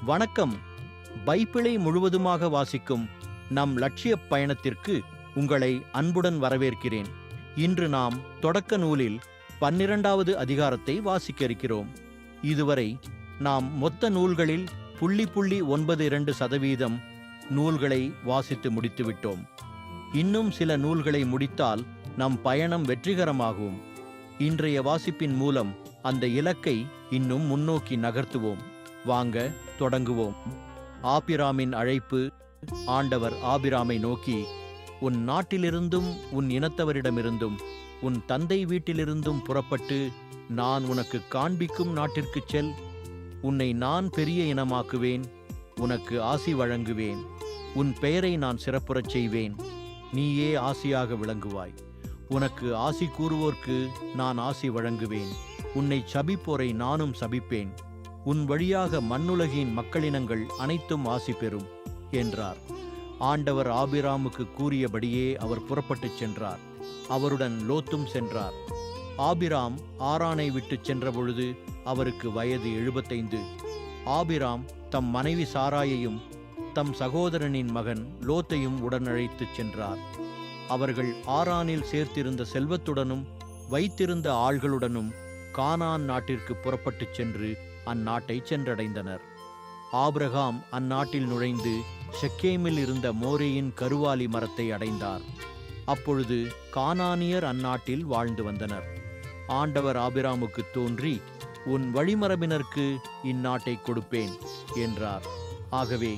வணக்கம். பைபிளை முழுவதுமாக வாசிக்கும் நம் லட்சிய பயணத்திற்கு உங்களை அன்புடன் வரவேற்கிறேன். இன்று நாம் தொடக்க நூலில் 12வது அதிகாரத்தை வாசிக்க இருக்கிறோம். இதுவரை நாம் மொத்த நூல்களில் 0.92% நூல்களை வாசித்து முடித்துவிட்டோம். இன்னும் சில நூல்களை முடித்தால் நம் பயணம் வெற்றிகரமாகும். இன்றைய வாசிப்பின் மூலம் அந்த இலக்கை இன்னும் முன்னோக்கி நகர்த்துவோம். வாங்க தொடங்குவோம். ஆபிராமின் அழைப்பு. ஆண்டவர் ஆபிராமை நோக்கி, உன் நாட்டிலிருந்தும் உன் இனத்தவரிடமிருந்தும் உன் தந்தை வீட்டிலிருந்தும் புறப்பட்டு நான் உனக்கு காண்பிக்கும் நாட்டிற்குச் செல். உன்னை நான் பெரிய இனமாக்குவேன், உனக்கு ஆசி வழங்குவேன், உன் பெயரை நான் சிறப்புறச் செய்வேன், நீயே ஆசியாக விளங்குவாய். உனக்கு ஆசி கூறுவோர்க்கு நான் ஆசி வழங்குவேன், உன்னை சபிப்போரை நானும் சபிப்பேன், உன் வழியாக மண்ணுலகின் மக்களினங்கள் அனைத்தும் ஆசி பெறும் என்றார். ஆண்டவர் ஆபிராமுக்கு கூறியபடியே அவர் புறப்பட்டுச் சென்றார். அவருடன் லோத்தும் சென்றார். ஆபிராம் ஆரானை விட்டுச் சென்றபொழுது அவருக்கு வயது 75. ஆபிராம் தம் மனைவி சாராயையும் தம் சகோதரனின் மகன் லோத்தையும் உடனழைத்துச் சென்றார். அவர்கள் ஆரானில் சேர்த்திருந்த செல்வத்துடனும் வைத்திருந்த ஆள்களுடனும் கானான் நாட்டிற்கு புறப்பட்டுச் சென்று அந்நாட்டை சென்றடைந்தனர். ஆபிரகாம் அந்நாட்டில் நுழைந்து ஷெக்கேமில் இருந்த மோரேயின் கருவாலி மரத்தை அடைந்தார். அப்பொழுது கானானியர் அந்நாட்டில் வாழ்ந்து வந்தனர். ஆண்டவர் ஆபிராமுக்கு தோன்றி, உன் வழிமரபினருக்கு இந்நாட்டை கொடுப்பேன் என்றார். ஆகவே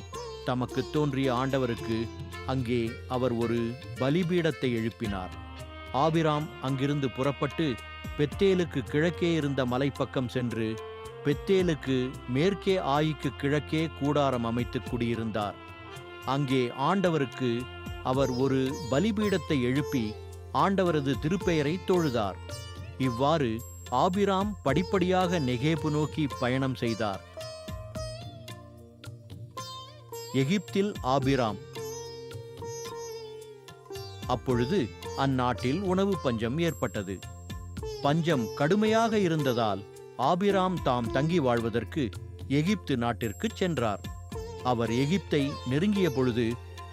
தமக்கு தோன்றிய ஆண்டவருக்கு அங்கே அவர் ஒரு பலிபீடத்தை எழுப்பினார். ஆபிராம் அங்கிருந்து புறப்பட்டு பெத்தேலுக்கு கிழக்கே இருந்த மலைப்பக்கம் சென்று பெத்தேலுக்கு மேற்கே ஆயிக்கு கிழக்கே கூடாரம் அமைத்து குடியிருந்தார். அங்கே ஆண்டவருக்கு அவர் ஒரு பலிபீடத்தை எழுப்பி ஆண்டவரது திருப்பெயரை தொழுதார். இவ்வாறு ஆபிராம் படிப்படியாக நெகேபு நோக்கி பயணம் செய்தார். எகிப்தில் ஆபிராம். அப்பொழுது அந்நாட்டில் உணவு பஞ்சம் ஏற்பட்டது. பஞ்சம் கடுமையாக இருந்ததால் ஆபிராம் தாம் தங்கி வாழ்வதற்கு எகிப்து நாட்டிற்கு சென்றார். அவர் எகிப்தை நெருங்கிய பொழுது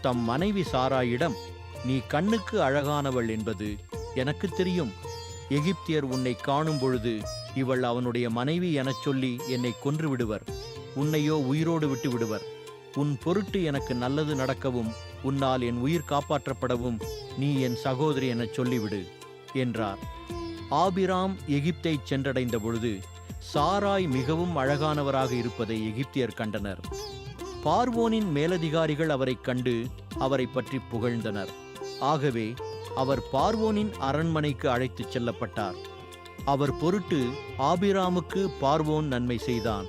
தம் மனைவி சாராயிடம், நீ கண்ணுக்கு அழகானவள் என்பது எனக்கு தெரியும். எகிப்தியர் உன்னை காணும் பொழுது இவள் அவனுடைய மனைவி எனச் சொல்லி என்னை கொன்று விடுவர், உன்னையோ உயிரோடு விட்டு விடுவர். உன் பொருட்டு எனக்கு நல்லது நடக்கவும் உன்னால் என் உயிர் காப்பாற்றப்படவும் நீ என் சகோதரி எனச் சொல்லிவிடு என்றார். ஆபிராம் எகிப்தை சென்றடைந்த பொழுது சாராய் மிகவும் அழகானவராக இருப்பதை எகிப்தியர் கண்டனர். பார்வோனின் மேலதிகாரிகள் அவரைக் கண்டு அவரை பற்றி புகழ்ந்தனர். ஆகவே அவர் பார்வோனின் அரண்மனைக்கு அழைத்துச் செல்லப்பட்டார். அவர் பொருட்டு ஆபிராமுக்கு பார்வோன் நன்மை செய்தான்.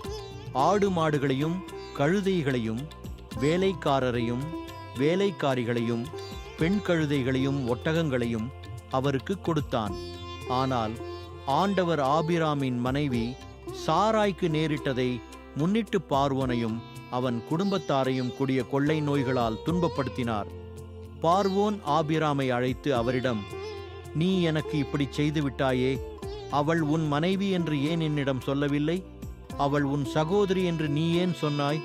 ஆடு மாடுகளையும் கழுதைகளையும் வேலைக்காரரையும் வேலைக்காரிகளையும் பெண் கழுதைகளையும் ஒட்டகங்களையும் அவருக்கு கொடுத்தான். ஆனால் ஆண்டவர் ஆபிராமின் மனைவி சாராய்க்கு நேரிட்டதை முன்னிட்டு பார்வோனையும் அவன் குடும்பத்தாரையும் கொடிய கொள்ளை நோய்களால் துன்பப்படுத்தினார். பார்வோன் ஆபிராமை அழைத்து அவரிடம், நீ எனக்கு இப்படி செய்து விட்டாயே, அவள் உன் மனைவி என்று ஏன் என்னிடம் சொல்லவில்லை? அவள் உன் சகோதரி என்று நீ ஏன் சொன்னாய்?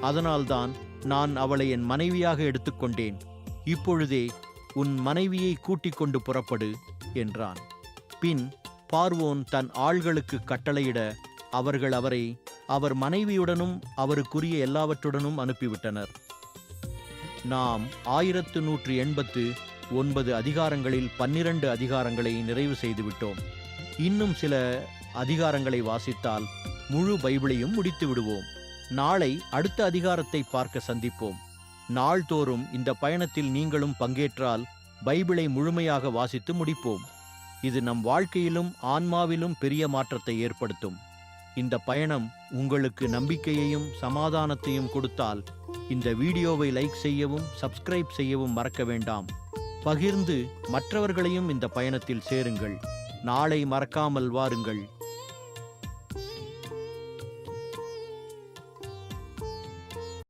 அதனால்தான் நான் அவளை என் மனைவியாக எடுத்துக்கொண்டேன். இப்பொழுதே உன் மனைவியை கூட்டிக் கொண்டு புறப்படு என்றான். பின் பார்வோன் தன் ஆள்களுக்கு கட்டளையிட அவர்கள் அவரை அவர் மனைவியுடனும் அவருக்குரிய எல்லாவற்றுடனும் அனுப்பிவிட்டனர். நாம் 1189 அதிகாரங்களில் 12 அதிகாரங்களை நிறைவு செய்துவிட்டோம். இன்னும் சில அதிகாரங்களை வாசித்தால் முழு பைபிளையும் முடித்து விடுவோம். நாளை அடுத்த அதிகாரத்தை பார்க்க சந்திப்போம். நாள்தோறும் இந்த பயணத்தில் நீங்களும் பங்கேற்றால் பைபிளை முழுமையாக வாசித்து முடிப்போம். இது நம் வாழ்க்கையிலும் ஆன்மாவிலும் பெரிய மாற்றத்தை ஏற்படுத்தும். இந்த பயணம் உங்களுக்கு நம்பிக்கையையும் சமாதானத்தையும் கொடுத்தால் இந்த வீடியோவை லைக் செய்யவும் சப்ஸ்கிரைப் செய்யவும் மறக்க வேண்டாம். பகிர்ந்து மற்றவர்களையும் இந்த பயணத்தில் சேருங்கள். நாளை மறக்காமல் வாருங்கள்.